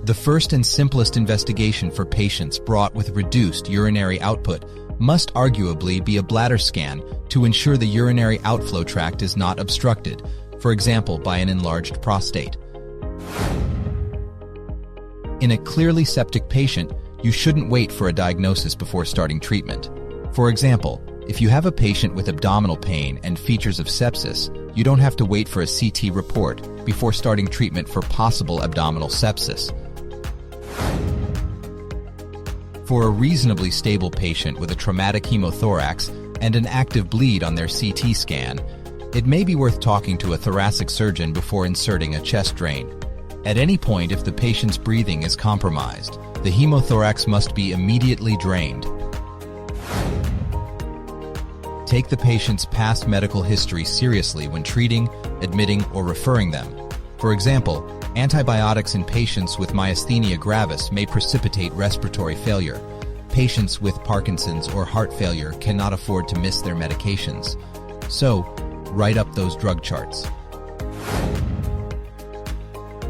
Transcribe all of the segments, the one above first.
The first and simplest investigation for patients brought with reduced urinary output must arguably be a bladder scan to ensure the urinary outflow tract is not obstructed, for example by an enlarged prostate. In a clearly septic patient, you shouldn't wait for a diagnosis before starting treatment. For example, if you have a patient with abdominal pain and features of sepsis, you don't have to wait for a CT report before starting treatment for possible abdominal sepsis. For a reasonably stable patient with a traumatic hemothorax and an active bleed on their CT scan, it may be worth talking to a thoracic surgeon before inserting a chest drain. At any point, if the patient's breathing is compromised, the hemothorax must be immediately drained. Take the patient's past medical history seriously when treating, admitting, or referring them. For example, antibiotics in patients with myasthenia gravis may precipitate respiratory failure. Patients with Parkinson's or heart failure cannot afford to miss their medications. So, write up those drug charts.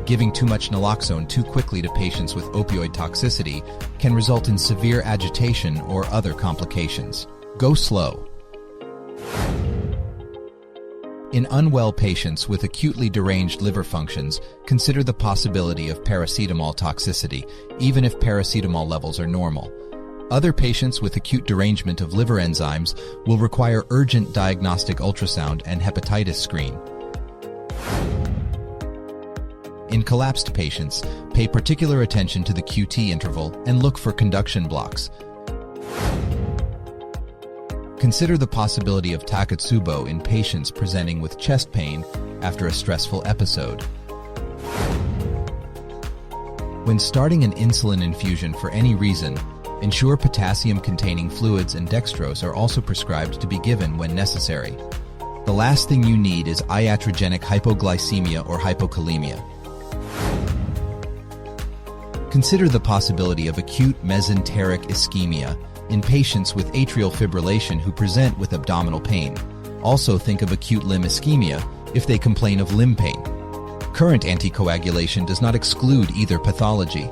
Giving too much naloxone too quickly to patients with opioid toxicity can result in severe agitation or other complications. Go slow. In unwell patients with acutely deranged liver functions, consider the possibility of paracetamol toxicity, even if paracetamol levels are normal. Other patients with acute derangement of liver enzymes will require urgent diagnostic ultrasound and hepatitis screen. In collapsed patients, pay particular attention to the QT interval and look for conduction blocks. Consider the possibility of Takotsubo in patients presenting with chest pain after a stressful episode. When starting an insulin infusion for any reason, ensure potassium-containing fluids and dextrose are also prescribed to be given when necessary. The last thing you need is iatrogenic hypoglycemia or hypokalemia. Consider the possibility of acute mesenteric ischemia in patients with atrial fibrillation who present with abdominal pain. Also think of acute limb ischemia if they complain of limb pain. Current anticoagulation does not exclude either pathology.